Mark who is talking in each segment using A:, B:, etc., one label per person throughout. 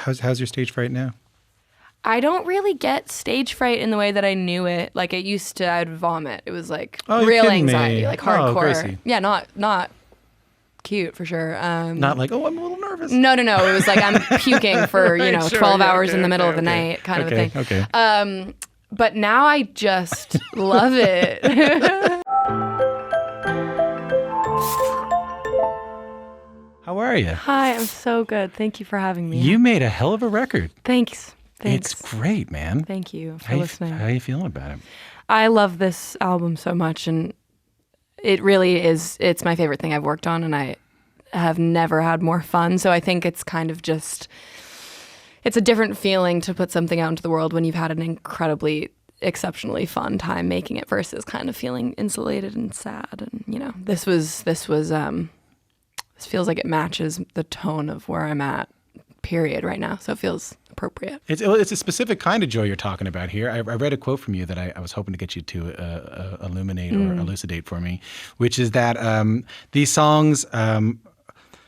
A: how's your stage fright now?
B: I don't really get stage fright in the way that I knew it. Like it used to, I'd vomit. It was like real anxiety, like hardcore.
A: Gracie.
B: Yeah, not cute for sure.
A: Not like, I'm a little nervous.
B: No. It was like I'm puking for, 12 hours in the middle of the night kind of a thing.
A: Okay.
B: But now I just love it.
A: How are you?
B: Hi, I'm so good. Thank you for having me.
A: You made a hell of a record.
B: Thanks.
A: It's great, man.
B: Thank you for listening.
A: How are you feeling about it?
B: I love this album so much, and it really is, it's my favorite thing I've worked on, and I have never had more fun. So I think it's kind of just, it's a different feeling to put something out into the world when you've had an incredibly, exceptionally fun time making it versus kind of feeling insulated and sad. And, this feels like it matches the tone of where I'm at, period, right now. So it feels appropriate.
A: It's a specific kind of joy you're talking about here. I read a quote from you that I was hoping to get you to illuminate or elucidate for me, which is that these songs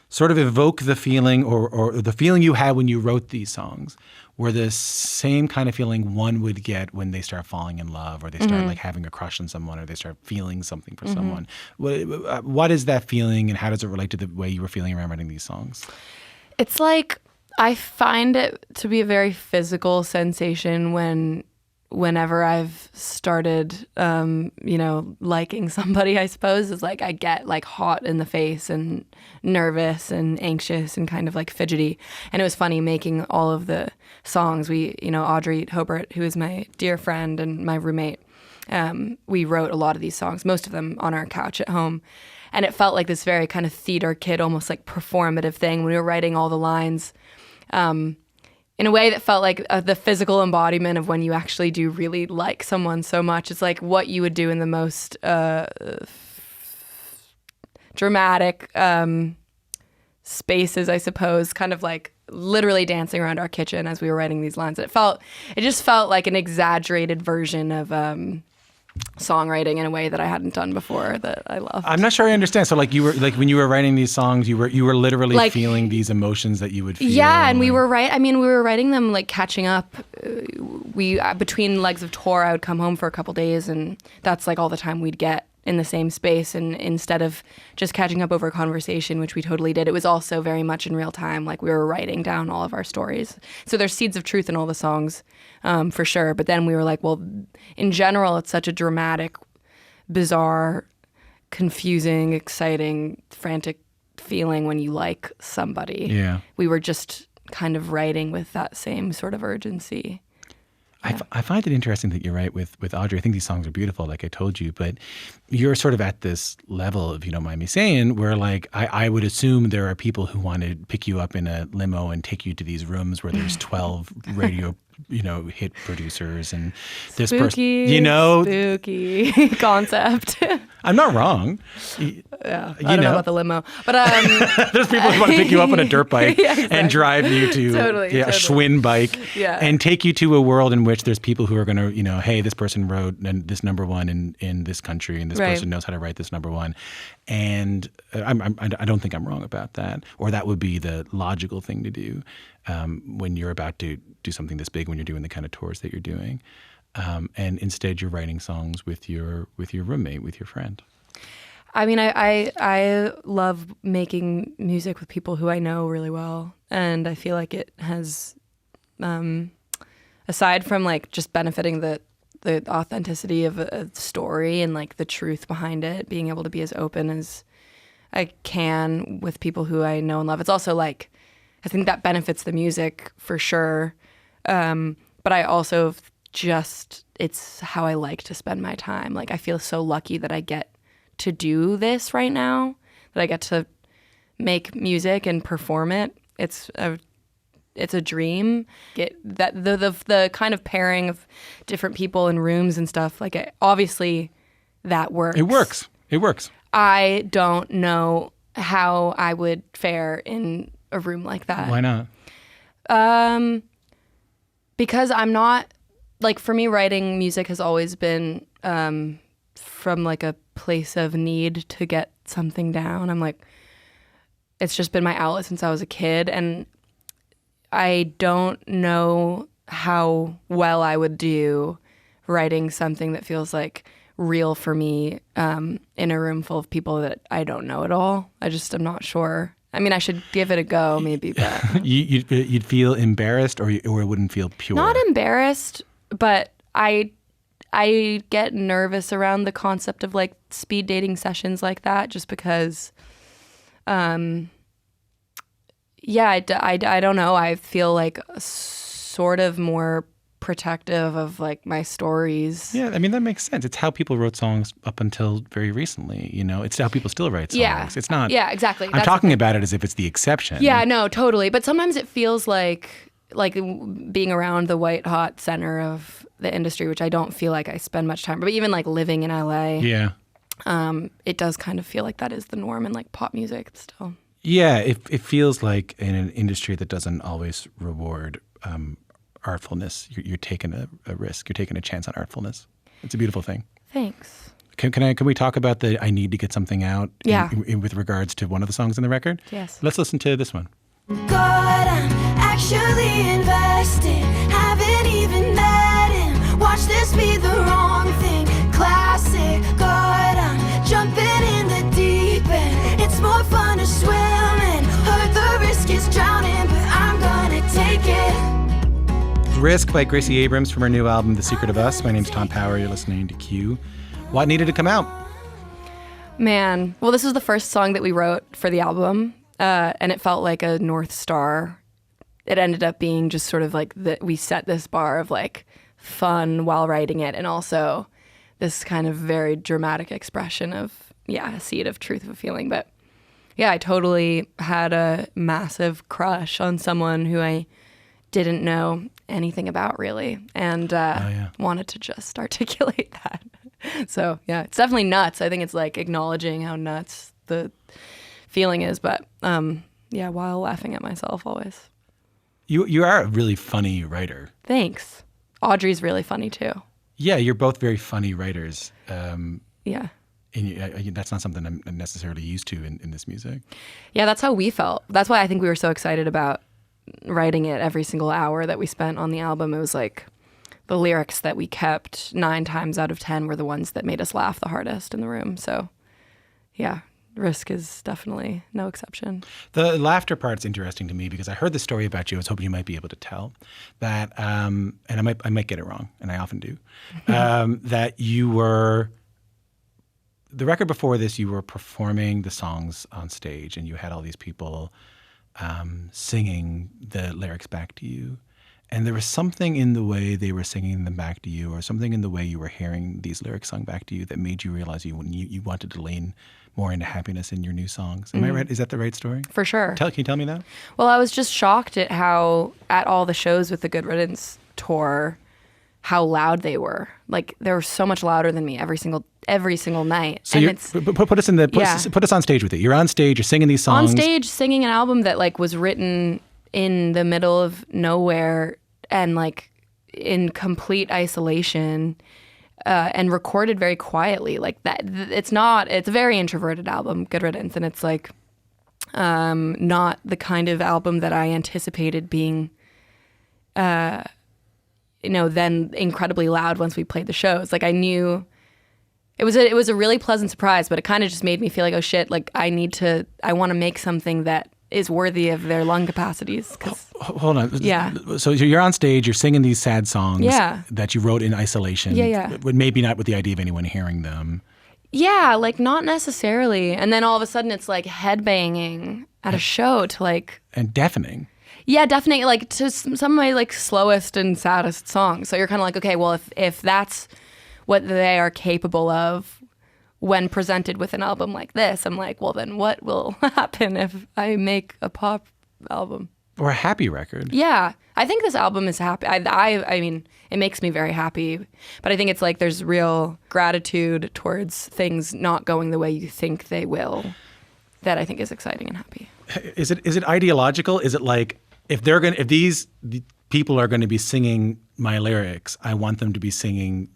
A: sort of evoke the feeling or the feeling you had when you wrote these songs were the same kind of feeling one would get when they start falling in love or they start like having a crush on someone or they start feeling something for someone. What is that feeling and how does it relate to the way you were feeling around writing these songs?
B: It's like, I find it to be a very physical sensation whenever I've started, liking somebody, I suppose. It's like I get like hot in the face and nervous and anxious and kind of like fidgety. And it was funny making all of the songs. Audrey Hobart, who is my dear friend and my roommate, we wrote a lot of these songs, most of them on our couch at home. And it felt like this very kind of theater kid, almost like performative thing when we were writing all the lines. In a way that felt like the physical embodiment of when you actually do really like someone so much. It's like what you would do in the most dramatic spaces, I suppose, kind of like literally dancing around our kitchen as we were writing these lines. It just felt like an exaggerated version of songwriting in a way that I hadn't done before that I love.
A: I'm not sure I understand. So when you were writing these songs, you were literally like, feeling these emotions that you would feel.
B: Yeah, and we were writing them like catching up. Between legs of tour, I would come home for a couple days and that's like all the time we'd get in the same space. And instead of just catching up over a conversation, which we totally did, it was also very much in real time. Like we were writing down all of our stories. So there's seeds of truth in all the songs, for sure. But then we were like, well, in general, it's such a dramatic, bizarre, confusing, exciting, frantic feeling when you like somebody.
A: Yeah.
B: We were just kind of writing with that same sort of urgency.
A: Yeah. I find it interesting that you're right with Audrey. I think these songs are beautiful, like I told you, but you're sort of at this level, if you don't mind me saying, where like I would assume there are people who want to pick you up in a limo and take you to these rooms where there's 12 radio hit producers and this person,
B: spooky concept.
A: I'm not wrong.
B: Yeah, I don't know about the limo, but
A: there's people who want to pick you up on a dirt bike and drive you to a Schwinn bike and take you to a world in which there's people who are going to, hey, this person wrote this number one in this country and this person knows how to write this number one. And I don't think I'm wrong about that, or that would be the logical thing to do when you're about to do something this big, when you're doing the kind of tours that you're doing. And instead you're writing songs with your roommate, with your friend.
B: I mean, I love making music with people who I know really well. And I feel like it has, aside from like just benefiting the authenticity of a story and like the truth behind it, being able to be as open as I can with people who I know and love. It's also like, I think that benefits the music for sure. But I also it's how I like to spend my time. Like I feel so lucky that I get to do this right now, that I get to make music and perform it. It's a dream. The kind of pairing of different people in rooms and stuff, like obviously that works.
A: It works.
B: I don't know how I would fare in a room like that.
A: Why not?
B: Because I'm not, like for me, writing music has always been from like a place of need to get something down. I'm like, it's just been my outlet since I was a kid. And I don't know how well I would do writing something that feels like real for me in a room full of people that I don't know at all. I'm not sure. I mean, I should give it a go, maybe. But
A: you'd feel embarrassed, or it wouldn't feel pure.
B: Not embarrassed, but I get nervous around the concept of like speed dating sessions like that, just because. I don't know. I feel like sort of more protective of like my stories.
A: Yeah, I mean, that makes sense. It's how people wrote songs up until very recently. It's how people still write songs.
B: Yeah.
A: It's not.
B: Yeah, exactly.
A: I'm talking about it as if it's the exception.
B: Yeah, no, totally. But sometimes it feels like being around the white hot center of the industry, which I don't feel like I spend much time. But even like living in LA,
A: yeah,
B: it does kind of feel like that is the norm in like pop music still.
A: Yeah, it feels like in an industry that doesn't always reward artfulness, you're taking a risk. You're taking a chance on artfulness. It's a beautiful thing.
B: Thanks.
A: Can we talk about the I need to get something out with regards to one of the songs in the record?
B: Yes.
A: Let's listen to this one.
C: God, I'm actually invested. Haven't even met him. Watch this be the wrong thing. Classic. God, I'm jumping in the deep end. It's more fun to swim and heard the risk is drowning, but I'm gonna take it.
A: Risk by Gracie Abrams from her new album, The Secret of Us. My name's Tom Power. You're listening to Q. What needed to come out?
B: Man, well, this was the first song that we wrote for the album, and it felt like a North Star. It ended up being just sort of like we set this bar of like fun while writing it, and also this kind of very dramatic expression of, a seed of truth of a feeling. But yeah, I totally had a massive crush on someone who I didn't know anything about really, and wanted to just articulate that. So yeah, it's definitely nuts. I think it's like acknowledging how nuts the feeling is, but while laughing at myself always.
A: You are a really funny writer.
B: Thanks. Audrey's really funny too.
A: Yeah, you're both very funny writers.
B: Yeah.
A: And that's not something I'm necessarily used to in this music.
B: Yeah, that's how we felt. That's why I think we were so excited about writing it. Every single hour that we spent on the album, it was like the lyrics that we kept 9 times out of 10 were the ones that made us laugh the hardest in the room. So yeah, Risk is definitely no exception.
A: The laughter part's interesting to me because I heard the story about you. I was hoping you might be able to tell that, and I might get it wrong, and I often do, that you were, the record before this, you were performing the songs on stage, and you had all these people singing the lyrics back to you. And there was something in the way they were singing them back to you, or something in the way you were hearing these lyrics sung back to you, that made you realize you wanted to lean more into happiness in your new songs. Am I right? Is that the right story?
B: For sure.
A: Can you tell me that?
B: Well, I was just shocked at how, at all the shows with the Good Riddance tour, how loud they were. Like, they were so much louder than me every single night.
A: So put us on stage with it. You're on stage, you're singing these songs.
B: On stage, singing an album that like was written in the middle of nowhere and like in complete isolation, and recorded very quietly. Like that, it's a very introverted album, Good Riddance, and it's like not the kind of album that I anticipated being then incredibly loud once we played the shows. Like I knew it was a really pleasant surprise, but it kind of just made me feel like, oh shit, like I want to make something that is worthy of their lung capacities.
A: Hold on.
B: Yeah.
A: So you're on stage, you're singing these sad songs
B: Yeah.
A: that you wrote in isolation.
B: Yeah.
A: Maybe not with the idea of anyone hearing them.
B: Yeah, like not necessarily. And then all of a sudden it's like headbanging at a show to like...
A: And deafening.
B: Yeah, definitely, like to some of my like slowest and saddest songs. So you're kind of like, okay, well, if that's what they are capable of when presented with an album like this, I'm like, well, then what will happen if I make a pop album?
A: Or a happy record.
B: Yeah, I think this album is happy. I mean, it makes me very happy. But I think it's like there's real gratitude towards things not going the way you think they will that I think is exciting and happy.
A: Is it ideological? Is it like, if these people are going to be singing my lyrics, I want them to be singing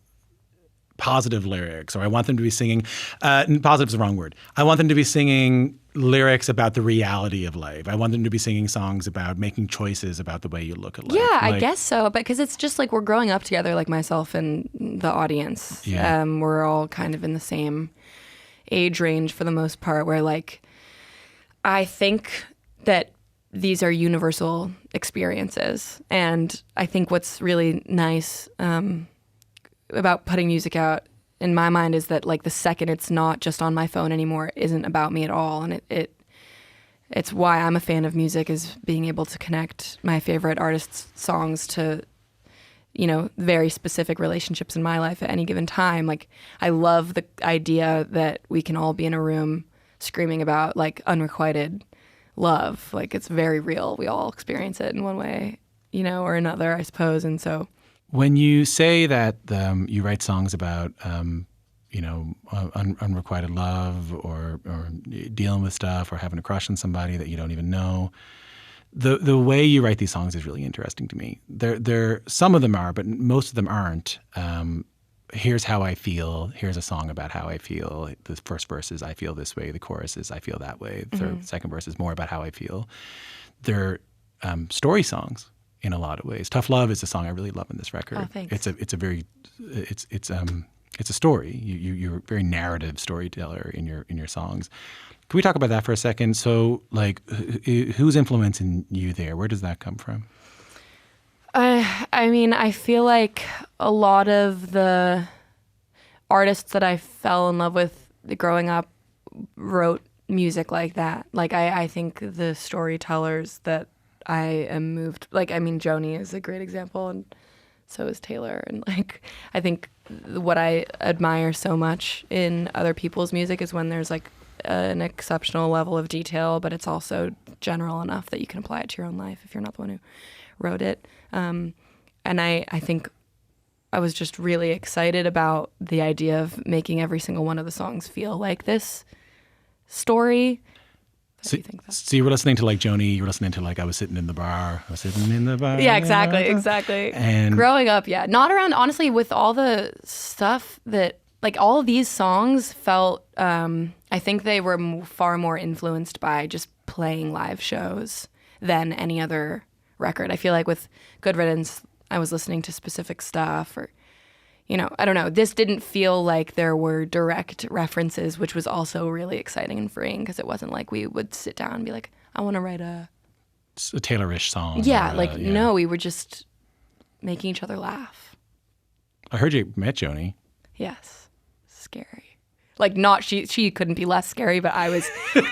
A: positive lyrics, or I want them to be singing, positive is the wrong word. I want them to be singing lyrics about the reality of life. I want them to be singing songs about making choices about the way you look at life.
B: Yeah, I guess so. Because it's just like we're growing up together, like myself and the audience.
A: Yeah.
B: We're all kind of in the same age range for the most part, where like I think that these are universal experiences. And I think what's really nice about putting music out in my mind is that like the second it's not just on my phone anymore, it isn't about me at all. And it's why I'm a fan of music, is being able to connect my favorite artists' songs to, you know, very specific relationships in my life at any given time. Like I love the idea that we can all be in a room screaming about like unrequited love. Like it's very real. We all experience it in one way, you know, or another, I suppose. And so
A: when you say that you write songs about, you know, unrequited love or dealing with stuff or having a crush on somebody that you don't even know, the way you write these songs is really interesting to me. There, some of them are, but most of them aren't. Here's how I feel. Here's a song about how I feel. The first verse is I feel this way. The chorus is I feel that way. The second verse is more about how I feel. They're story songs in a lot of ways. Tough Love is a song I really love in this record.
B: Oh, thanks.
A: It's a story. You're a very narrative storyteller in your songs. Can we talk about that for a second? So, like, who's influencing you there? Where does that come from?
B: I mean, I feel like a lot of the artists that I fell in love with growing up wrote music like that. Like, I think the storytellers that I am moved, like, I mean, Joni is a great example, and so is Taylor. And, like, I think what I admire so much in other people's music is when there's, like, an exceptional level of detail, but it's also general enough that you can apply it to your own life if you're not the one who wrote it. And I think I was just really excited about the idea of making every single one of the songs feel like this story.
A: So you were listening to like Joni, you were listening to like I was sitting in the bar.
B: Yeah, exactly.
A: And
B: growing up, yeah. Not around, honestly, with all the stuff that, like all of these songs felt, I think they were far more influenced by just playing live shows than any other record. I feel like with Good Riddance, I was listening to specific stuff, or, you know, I don't know. This didn't feel like there were direct references, which was also really exciting and freeing, because it wasn't like we would sit down and be like, I want to write a
A: Taylor-ish song.
B: Yeah, no, we were just making each other laugh.
A: I heard you met Joni.
B: Yes. Scary. Like, not she couldn't be less scary, but I was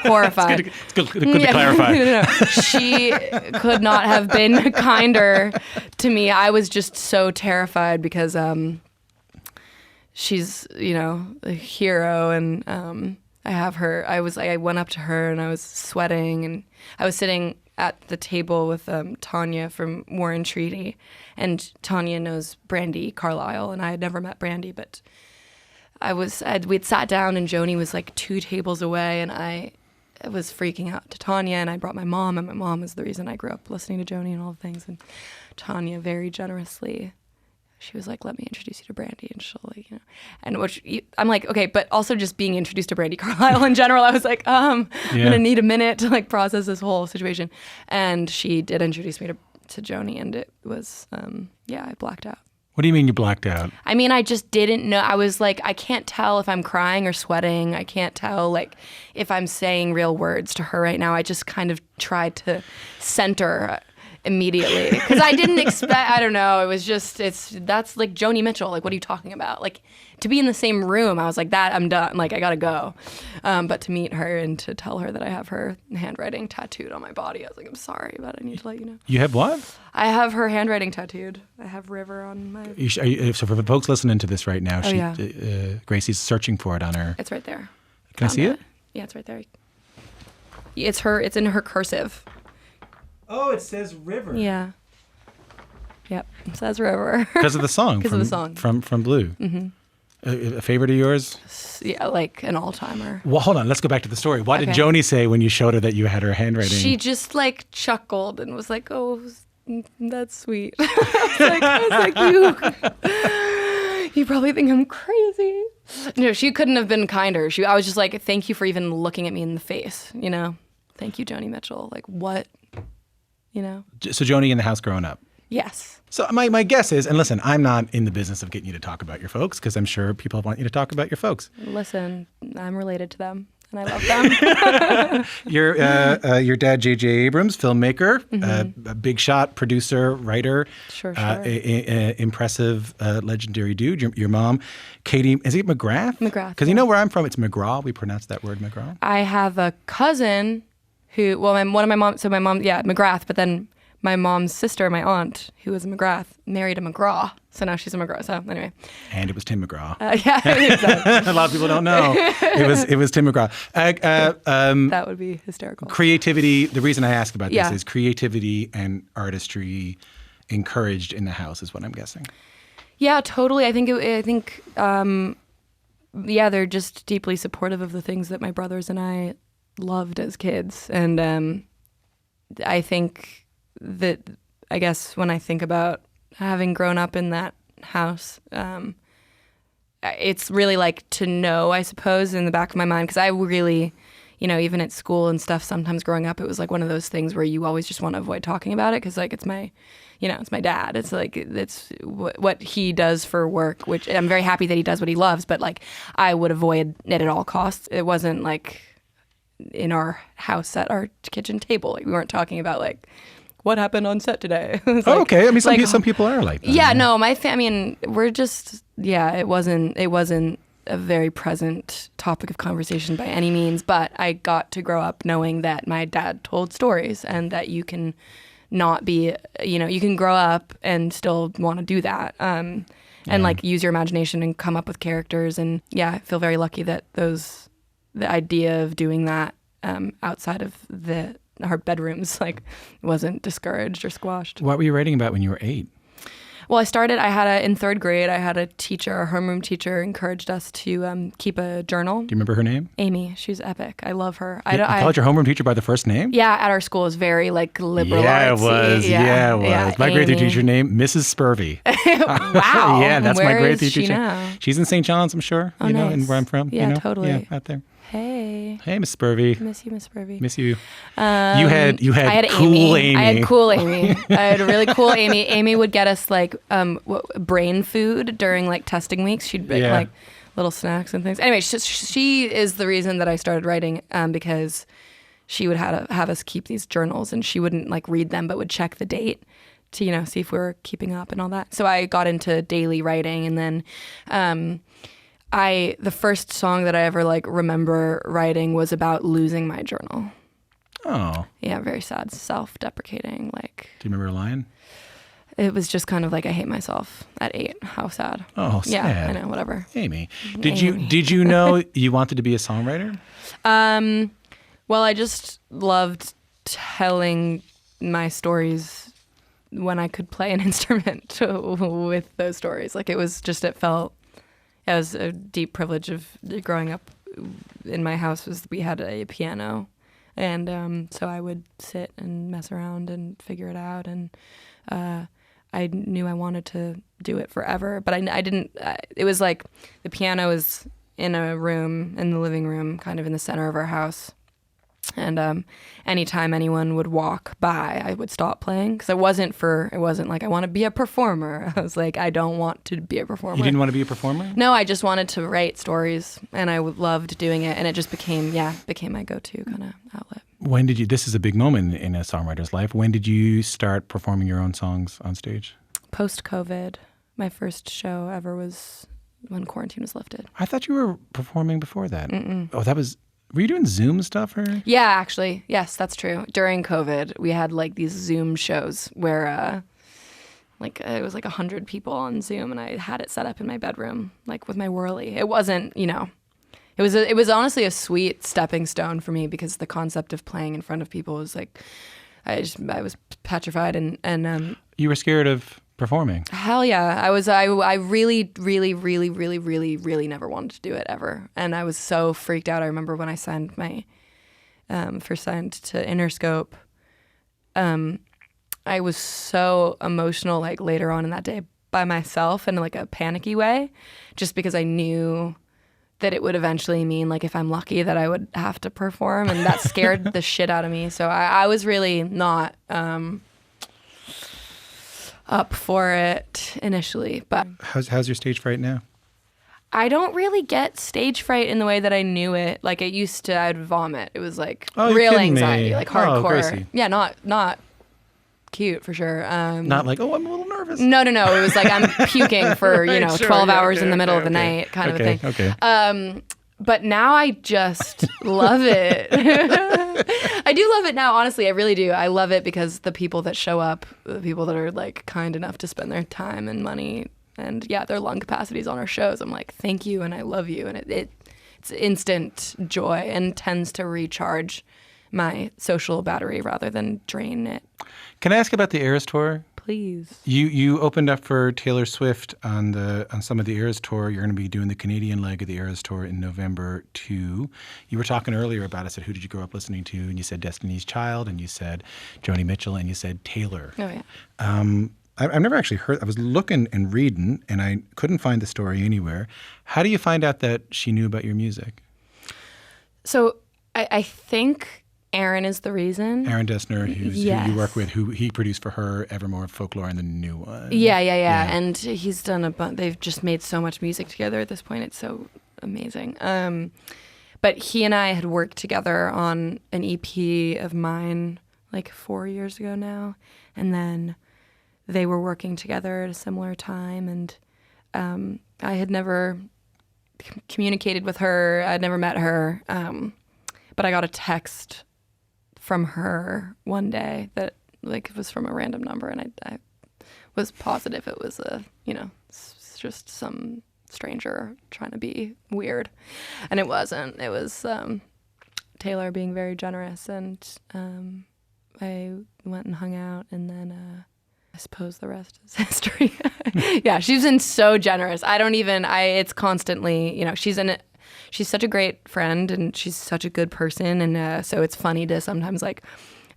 B: horrified.
A: It's good to clarify.
B: No. She could not have been kinder to me. I was just so terrified because she's, you know, a hero, and I went up to her and I was sweating, and I was sitting at the table with Tanya from War and Treaty, and Tanya knows Brandi Carlile, and I had never met Brandi, but we'd sat down and Joni was like 2 tables away, and I was freaking out to Tanya, and I brought my mom, and my mom was the reason I grew up listening to Joni and all the things. And Tanya very generously, she was like, let me introduce you to Brandi, and she'll, like, you know, and I'm like, okay, but also just being introduced to Brandi Carlile in general, I was like, I'm gonna need a minute to like process this whole situation. And she did introduce me to Joni, and it was, I blacked out.
A: What do you mean you blacked out?
B: I mean, I just didn't know. I was like, I can't tell if I'm crying or sweating. I can't tell, like, if I'm saying real words to her right now. I just kind of tried to center immediately, because I didn't expect, I don't know, it was just, that's like Joni Mitchell. Like, what are you talking about? Like, to be in the same room, I was like, I'm done. Like, I gotta go. But to meet her and to tell her that I have her handwriting tattooed on my body, I was like, I'm sorry, but I need to let you know.
A: You have what?
B: I have her handwriting tattooed. I have River on my...
A: So for the folks listening to this right now, Gracie's searching for it on her...
B: It's right there.
A: Can I see it?
B: Yeah, it's right there. It's in her cursive.
A: Oh, it says River.
B: Yeah. Yep, it says River.
A: Because of the song.
B: Because of the song.
A: From Blue.
B: Mm-hmm.
A: A favorite of yours?
B: Yeah, like an all-timer.
A: Well, hold on. Let's go back to the story. What did Joni say when you showed her that you had her handwriting?
B: She just like chuckled and was like, "Oh, that's sweet." I was like, You probably think I'm crazy. No, she couldn't have been kinder. I was just like, thank you for even looking at me in the face, you know? Thank you, Joni Mitchell. Like, what? You know?
A: So Joni in the house growing up?
B: Yes.
A: So my guess is, and listen, I'm not in the business of getting you to talk about your folks because I'm sure people want you to talk about your folks.
B: Listen, I'm related to them. And I love them.
A: Your dad, J.J. Abrams, filmmaker, a big shot producer, writer.
B: Sure.
A: Impressive, legendary dude. Your mom, Katie, is it McGrath?
B: McGrath.
A: Because you know where I'm from, it's McGraw. We pronounce that word McGraw.
B: I have a cousin who, well, one of my mom, so my mom, yeah, McGrath, but then my mom's sister, my aunt, who was a McGrath, married a McGraw. So now she's a McGraw. So anyway.
A: And it was Tim McGraw.
B: Yeah, exactly.
A: A lot of people don't know. It was Tim McGraw.
B: That would be hysterical.
A: Creativity, the reason I ask about this is creativity and artistry encouraged in the house is what I'm guessing.
B: Yeah, totally. I think, they're just deeply supportive of the things that my brothers and I loved as kids. And I think that, I guess when I think about having grown up in that house, it's really like to know, I suppose, in the back of my mind, because I really, even at school and stuff, sometimes growing up, it was like one of those things where you always just want to avoid talking about it because like it's my dad. It's like, it's what he does for work, which I'm very happy that he does what he loves, but like I would avoid it at all costs. It wasn't like in our house at our kitchen table. Like we weren't talking about like, what happened on set today?
A: Okay. I mean, some people are like that.
B: Yeah, no, we're just, it wasn't a very present topic of conversation by any means, but I got to grow up knowing that my dad told stories and that you can not be, you can grow up and still want to do that. And like use your imagination and come up with characters. And I feel very lucky that the idea of doing that outside of our bedrooms like wasn't discouraged or squashed.
A: What were you writing about when you were 8?
B: Well, in third grade, I had a homeroom teacher encouraged us to keep a journal.
A: Do you remember her name?
B: Amy. She's epic. I love her.
A: You called your homeroom teacher by the first name?
B: Yeah, at our school. It was very like liberal.
A: Yeah,
B: artsy.
A: it was. Yeah, it was.
B: Yeah,
A: my grade 3 teacher name, Mrs. Spurvey.
B: Wow.
A: Yeah, that's my grade 3
B: teacher.
A: Now? She's in St. John's, I'm sure.
B: Oh,
A: nice.
B: And
A: where I'm from.
B: Yeah, totally.
A: Yeah, out there.
B: Hey,
A: Miss Spurvey.
B: Miss you, Miss Spurvey.
A: Miss you.
B: I
A: had cool Amy.
B: I had cool Amy. I had a really cool Amy. Amy would get us like brain food during like testing weeks. She'd bake like little snacks and things. Anyway, she is the reason that I started writing because she would have us keep these journals, and she wouldn't like read them, but would check the date to see if we were keeping up and all that. So I got into daily writing, and then. The first song that I ever like remember writing was about losing my journal.
A: Oh.
B: Yeah, very sad, self-deprecating. Like.
A: Do you remember a line?
B: It was just kind of like I hate myself at 8. How sad.
A: Oh, sad.
B: Yeah, I know. Whatever.
A: Amy, did you know you wanted to be a songwriter?
B: Well, I just loved telling my stories when I could play an instrument with those stories. Like it was a deep privilege of growing up in my house. Was we had a piano, and so I would sit and mess around and figure it out. And I knew I wanted to do it forever, but I didn't. It was like the piano was in a room in the living room, kind of in the center of our house. And anytime anyone would walk by, I would stop playing because it wasn't like I want to be a performer. I was like, I don't want to be a performer.
A: You didn't want to be a performer?
B: No, I just wanted to write stories, and I loved doing it, and it just became my go-to kind of outlet.
A: When did you? This is a big moment in a songwriter's life. When did you start performing your own songs on stage?
B: Post-COVID, my first show ever was when quarantine was lifted.
A: I thought you were performing before that.
B: Mm-mm.
A: Oh, that was. Were you doing Zoom stuff or?
B: Yeah, actually. Yes, that's true. During COVID, we had like these Zoom shows where it was like 100 people on Zoom, and I had it set up in my bedroom, like with my whirly. It wasn't, it was honestly a sweet stepping stone for me because the concept of playing in front of people was like, I was petrified and
A: You were scared of performing?
B: Hell yeah. I really, really, really, really, really, really never wanted to do it ever. And I was so freaked out. I remember when I signed first signed to Interscope, I was so emotional like later on in that day by myself in like a panicky way, just because I knew that it would eventually mean, like, if I'm lucky, that I would have to perform, and that scared the shit out of me. So I was really not up for it initially. But
A: how's your stage fright now?
B: I don't really get stage fright in the way that I knew it. Like, it used to, I'd vomit. It was like real anxiety, like hardcore.
A: Gracie.
B: Yeah, not cute for sure.
A: Not like, oh, I'm a little nervous.
B: No. It was like I'm puking for, 12 hours in the middle of the night kind of a thing.
A: Okay.
B: But now I just love it. I do love it now, honestly. I really do. I love it because the people that show up, the people that are like kind enough to spend their time and money and their lung capacities on our shows, I'm like, thank you and I love you. And it's instant joy and tends to recharge my social battery rather than drain it.
A: Can I ask about the Eras Tour?
B: Please.
A: You opened up for Taylor Swift on some of the Eras Tour. You're going to be doing the Canadian leg of the Eras Tour in November too. You were talking earlier about, I said, who did you grow up listening to? And you said Destiny's Child, and you said Joni Mitchell, and you said Taylor.
B: Oh, yeah.
A: I've never actually heard. I was looking and reading, and I couldn't find the story anywhere. How do you find out that she knew about your music?
B: So I think Aaron is the reason.
A: Aaron Dessner, who you work with, who he produced for her, Evermore, Folklore, and the new one.
B: Yeah. And he's done a bunch. They've just made so much music together at this point. It's so amazing. But he and I had worked together on an EP of mine like 4 years ago now, and then they were working together at a similar time, and I had never communicated with her. I'd never met her, but I got a text from her one day that like was from a random number, and I was positive it was just some stranger trying to be weird, and it wasn't. It was Taylor being very generous, and I went and hung out, and then I suppose the rest is history. Yeah, she's been so generous. It's constantly, she's such a great friend, and she's such a good person, and so it's funny to sometimes like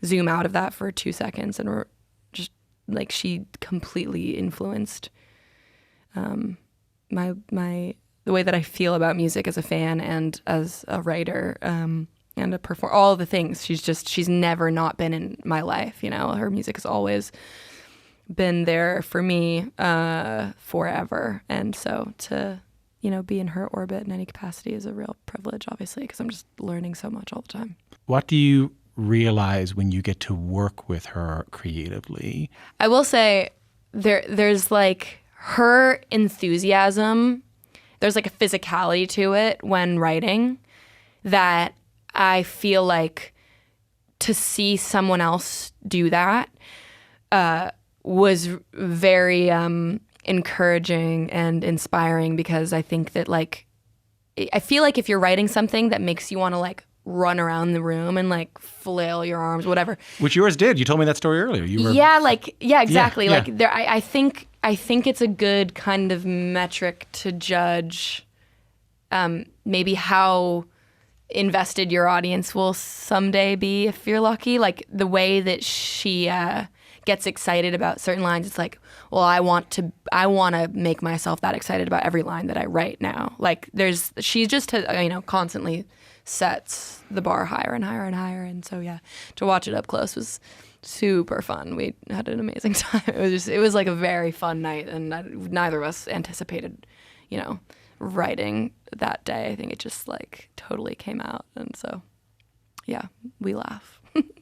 B: zoom out of that for 2 seconds, and just like she completely influenced the way that I feel about music as a fan and as a writer and a performer, all the things. She's never not been in my life. Her music has always been there for me forever, and so to be in her orbit in any capacity is a real privilege, obviously, because I'm just learning so much all the time.
A: What do you realize when you get to work with her creatively?
B: I will say there's like her enthusiasm, there's like a physicality to it when writing that I feel like to see someone else do that was very encouraging and inspiring, because I think that like I feel like if you're writing something that makes you want to like run around the room and like flail your arms, whatever.
A: Which yours did. You told me that story earlier.
B: Exactly.
A: Yeah.
B: Like there, I think it's a good kind of metric to judge maybe how invested your audience will someday be if you're lucky. Like the way that she gets excited about certain lines, it's like, well, I want to make myself that excited about every line that I write now. Like she just constantly sets the bar higher and higher and higher, and so to watch it up close was super fun. We had an amazing time. It was like a very fun night, and neither of us anticipated, writing that day. I think it just like totally came out, and so we laugh.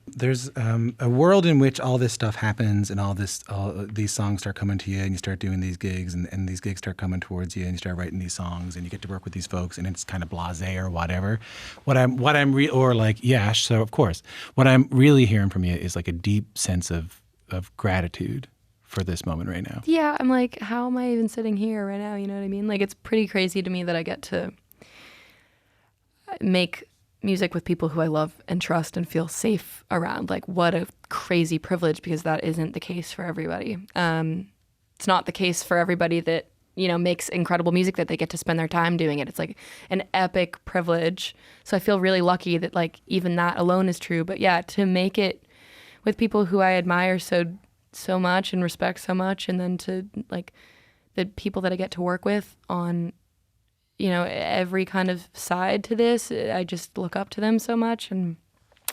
A: There's a world in which all this stuff happens, and all these songs start coming to you, and you start doing these gigs, and these gigs start coming towards you, and you start writing these songs, and you get to work with these folks, and it's kind of blasé or whatever. So of course, what I'm really hearing from you is like a deep sense of gratitude for this moment right now.
B: Yeah, I'm like, how am I even sitting here right now? You know what I mean? Like, it's pretty crazy to me that I get to make music with people who I love and trust and feel safe around. Like, what a crazy privilege, because that isn't the case for everybody. It's not the case for everybody that, makes incredible music that they get to spend their time doing it. It's like an epic privilege. So I feel really lucky that like even that alone is true. But yeah, to make it with people who I admire so much and respect so much, and then to like the people that I get to work with on, you know, every kind of side to this. I just look up to them so much, and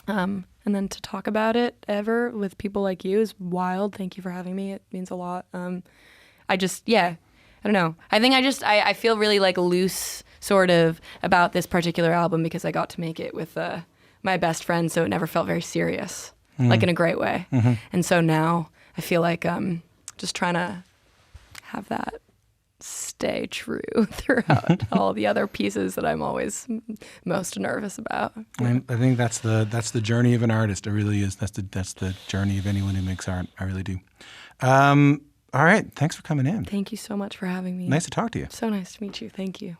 B: then to talk about it ever with people like you is wild. Thank you for having me. It means a lot. I don't know. I think I feel really like loose sort of about this particular album because I got to make it with my best friend, so it never felt very serious, like in a great way. Mm-hmm. And so now I feel like just trying to have that stay true throughout all the other pieces that I'm always most nervous about.
A: I think that's the journey of an artist. It really is. That's the journey of anyone who makes art. I really do. All right. Thanks for coming in.
B: Thank you so much for having me.
A: Nice to talk to you.
B: So nice to meet you. Thank you.